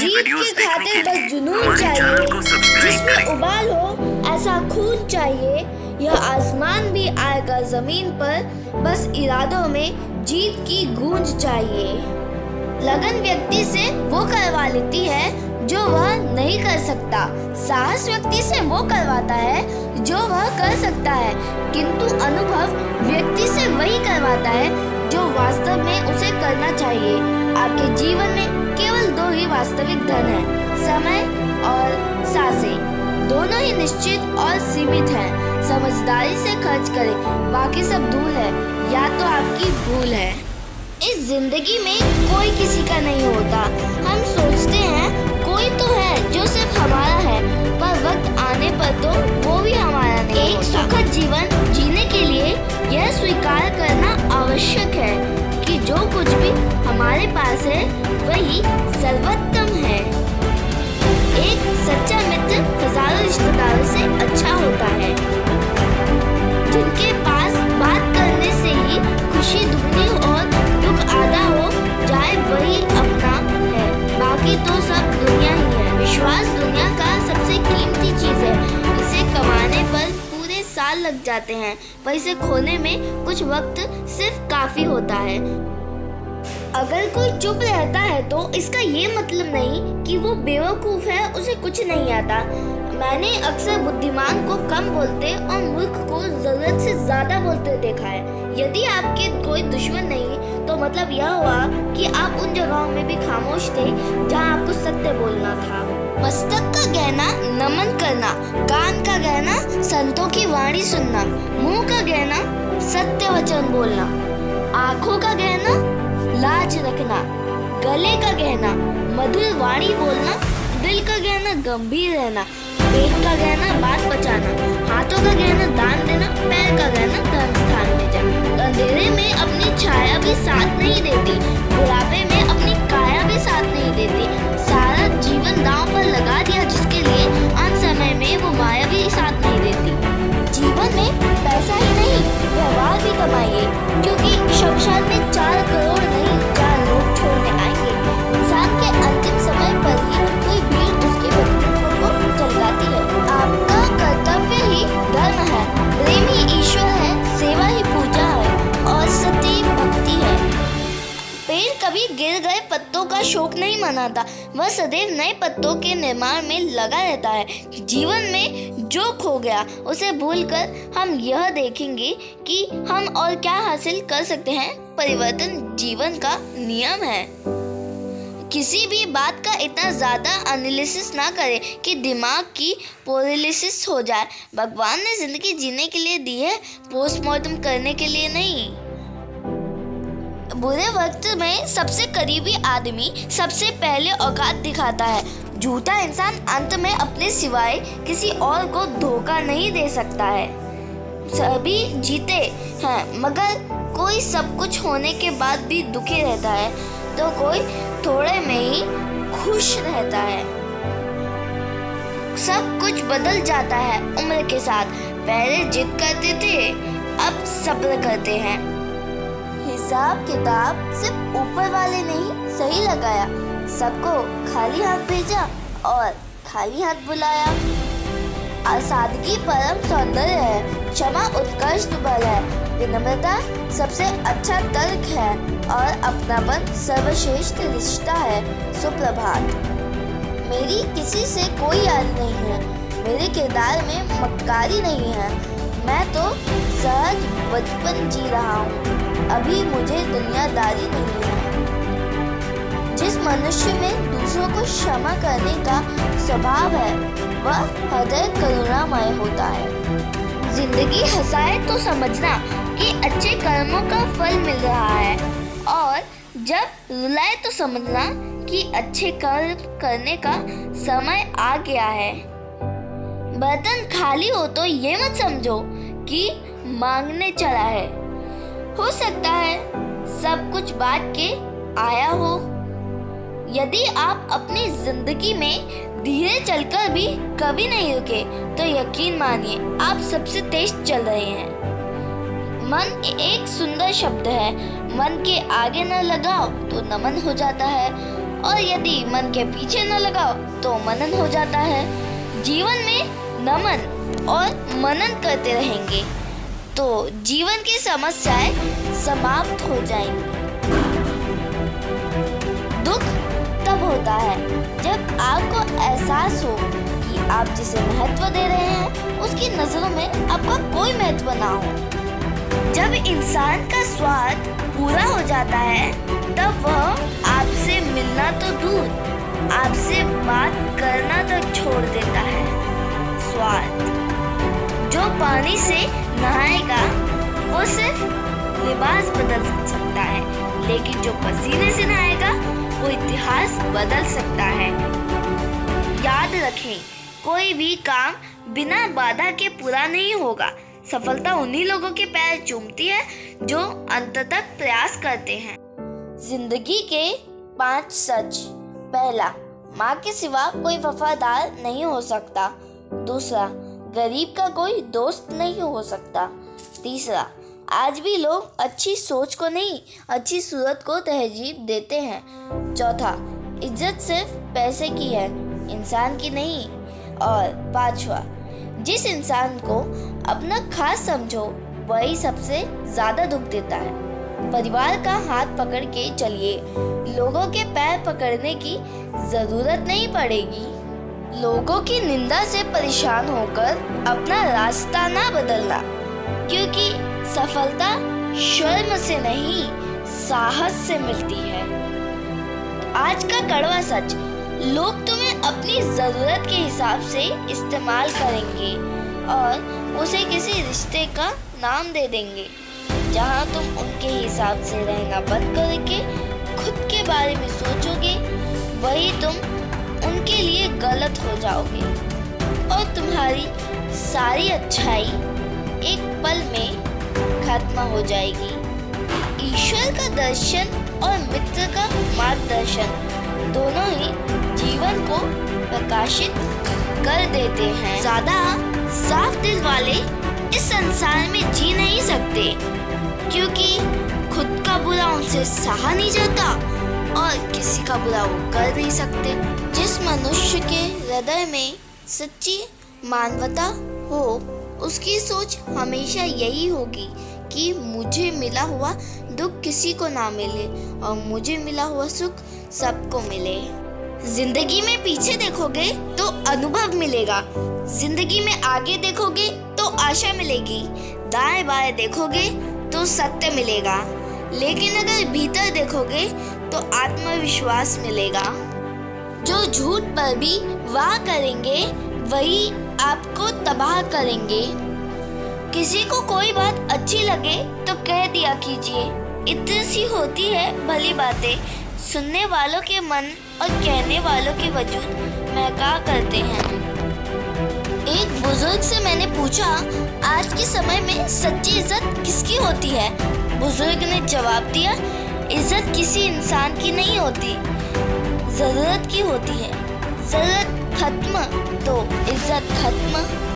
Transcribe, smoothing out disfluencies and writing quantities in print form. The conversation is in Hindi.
जीत की खातिर बस जुनून चाहिए, जिसमें उबाल हो ऐसा खून चाहिए। यह आसमान भी आएगा जमीन पर, बस इरादों में जीत की गूंज चाहिए। लगन व्यक्ति से वो करवा लेती है जो वह नहीं कर सकता। साहस व्यक्ति से वो करवाता है जो वह कर सकता है, किंतु अनुभव व्यक्ति से वही करवाता है जो वास्तव में उसे करना चाहिए। आपके जीवन में केवल दो ही वास्तविक धन है, समय और सांसें। दोनों ही निश्चित और सीमित हैं। समझदारी से खर्च करें, बाकी सब धूल है या तो आपकी भूल है। इस जिंदगी में कोई किसी का नहीं होता। हम सोचते हैं कोई तो है जो सिर्फ हमारा है, पर वक्त आने पर तो वो भी हमारा नहीं। एक सुखद जीवन जीने के लिए यह स्वीकार करना आवश्यक है कि जो कुछ भी हमारे पास है वही सर्वोत्तम है। एक सच्चा मित्र हजारों रिश्तेदारों से अच्छा होता है। जिनके पास बात करने से ही खुशी दुगनी और दुख आधा हो जाए वही अपना है, बाकी तो सब दुनिया ही है। विश्वास दुनिया का सबसे कीमती चीज है। इसे कमाने पर पूरे साल लग जाते हैं, पर इसे खोने में कुछ वक्त सिर्फ काफी होता है। अगर कोई चुप रहता है तो इसका ये मतलब नहीं कि वो बेवकूफ है, उसे कुछ नहीं आता। मैंने अक्सर बुद्धिमान को कम बोलते और मूर्ख को जरूरत से ज्यादा बोलते देखा है। यदि आपके कोई दुश्मन नहीं तो मतलब यह हुआ कि आप उन जगहों में भी खामोश थे जहां आपको सत्य बोलना था। मस्तक का गहना नमन करना, कान का गहना संतों की वाणी सुनना, मुंह का गहना सत्य वचन बोलना, आंखों का गहना लाज रखना, गले का गहना मधुर वाणी बोलना, दिल का गहना गंभीर रहना, पेट का गहना बात बचाना, हाथों का गहना दान देना, पैर का गहना धर्म स्थान में जाना। अंधेरे में अपनी छाया भी साथ नहीं देती, बुढ़ापे में अपनी काया भी साथ नहीं देती। सारा जीवन दांव पर लगा दिया जिसके लिए अंत समय में वो माया भी साथ नहीं देती। जीवन में पैसा ही नहीं व्यवहार भी कमाइए, क्योंकि शमशान में 4 करोड़ नहीं 4 लोग छोड़ने आएंगे। इंसान के अंतिम समय पर ही कोई भीड़ उसके व्यक्तित्व को जगाती है। आपका कर्तव्य ही धर्म है, प्रेम ही ईश्वर है, सेवा ही पूजा है और सत्य भक्ति है। पेड़ कभी गिर गए पत्तों का शोक नहीं मनाता, वह सदैव नए पत्तों के निर्माण में लगा रहता है। जीवन में जो खो गया उसे भूलकर हम यह देखेंगे कि हम और क्या हासिल कर सकते हैं। परिवर्तन जीवन का नियम है। किसी भी बात का इतना ज़्यादा एनालिसिस ना करें कि दिमाग की पैरालिसिस हो जाए। भगवान ने जिंदगी जीने के लिए दी है, पोस्टमार्टम करने के लिए नहीं। बुरे वक्त में सबसे करीबी आदमी सबसे पहले औकात दिखाता है। झूठा इंसान अंत में अपने सिवाय किसी और को धोखा नहीं दे सकता है। सभी जीते हैं, मगर कोई सब कुछ होने के बाद भी दुखी रहता है, तो कोई थोड़े में ही खुश रहता है। सब कुछ बदल जाता है उम्र के साथ। पहले जिद करते थे, अब सब्र करते हैं। हिसाब किताब सिर्फ ऊपर वाले नहीं सही लगाया, सबको खाली हाथ भेजा और खाली हाथ बुलाया। सादगी परम सौंदर्य है, क्षमा उत्कृष्ट बल है, विनम्रता सबसे अच्छा तर्क है और अपनापन सर्वश्रेष्ठ रिश्ता है। सुप्रभात। मेरी किसी से कोई याद नहीं है, मेरे किरदार में मक्कारी नहीं है। मैं तो सहज बचपन जी रहा हूँ, अभी मुझे दुनियादारी नहीं है। जिस मनुष्य में दूसरों को क्षमा करने का स्वभाव है वह हृदय करुणामय होता है। जिंदगी हंसाए तो समझना कि अच्छे कर्मों का फल मिल रहा है, और जब रुलाए तो समझना कि अच्छे कर्म करने का समय आ गया है। बर्तन खाली हो तो ये मत समझो कि मांगने चला है। हो सकता है सब कुछ बांट के आया हो। यदि आप अपनी जिंदगी में धीरे चलकर भी कभी नहीं रुके तो यकीन मानिए आप सबसे तेज चल रहे हैं। मन एक सुंदर शब्द है, मन के आगे न लगाओ तो नमन हो जाता है, और यदि मन के पीछे न लगाओ तो मनन हो जाता है। जीवन में नमन और मनन करते रहेंगे तो जीवन की समस्याएं समाप्त हो जाएंगी। दुख तब होता है जब आपको एहसास हो कि आप जिसे महत्व दे रहे हैं उसकी नजरों में आपका कोई महत्व ना हो। जब इंसान का स्वार्थ पूरा हो जाता है तब वह आपसे मिलना तो दूर, आपसे बात करना तो छोड़ देता है। स्वार्थ। जो पानी से नहाएगा वो सिर्फ लिबास बदल सकता है, लेकिन जो पसीने से नहाएगा वो इतिहास बदल सकता है। याद रखें, कोई भी काम बिना बाधा के पूरा नहीं होगा। सफलता उन्हीं लोगों के पैर चूमती है जो अंत तक प्रयास करते हैं। जिंदगी के 5 सच। पहला, माँ के सिवा कोई वफादार नहीं हो सकता। दूसरा, गरीब का कोई दोस्त नहीं हो सकता। तीसरा, आज भी लोग अच्छी सोच को नहीं, अच्छी सूरत को तरजीह देते हैं। चौथा, इज्जत सिर्फ पैसे की है, इंसान की नहीं। और पांचवा, जिस इंसान को अपना खास समझो वही सबसे ज्यादा दुख देता है। परिवार का हाथ पकड़ के चलिए, लोगों के पैर पकड़ने की जरूरत नहीं पड़ेगी। लोगों की निंदा से परेशान होकर अपना रास्ता ना बदलना, क्योंकि सफलता शर्म से नहीं साहस से मिलती है। आज का कड़वा सच, लोग तुम्हें अपनी जरूरत के हिसाब से इस्तेमाल करेंगे और उसे किसी रिश्ते का नाम दे देंगे। जहां तुम उनके हिसाब से रहना बंद करके खुद के बारे में सोचोगे, वही तुम उनके लिए गलत हो जाओगे और तुम्हारी सारी अच्छाई एक पल में खत्म हो जाएगी। ईश्वर का दर्शन और मित्र का मार्गदर्शन दोनों ही जीवन को प्रकाशित कर देते हैं। ज्यादा साफ दिल वाले इस संसार में जी नहीं सकते, क्योंकि खुद का बुरा उनसे सहा नहीं जाता और किसी का बुरा वो कर नहीं सकते। जिस मनुष्य के हृदय में सच्ची मानवता हो, उसकी सोच हमेशा यही होगी कि मुझे मिला हुआ दुख किसी को ना मिले और मुझे मिला हुआ सुख सबको मिले। जिंदगी में पीछे देखोगे तो अनुभव मिलेगा, जिंदगी में आगे देखोगे तो आशा मिलेगी, दाएं बाएं देखोगे तो सत्य मिलेगा, लेकिन अगर भीतर देखोगे तो आत्मविश्वास मिलेगा। जो झूठ पर भी वाह करेंगे वही आपको तबाह करेंगे। किसी को कोई बात अच्छी लगे तो कह दिया कीजिए, इतनी सी होती है भली बातें। सुनने वालों के मन और कहने वालों के वजूद महका करते हैं। एक बुजुर्ग से मैंने पूछा, आज के समय में सच्ची इज्जत किसकी होती है? बुजुर्ग ने जवाब दिया, इज्जत किसी इंसान की नहीं होती, जरूरत की होती है। जरूरत खत्म तो इज्जत खत्म।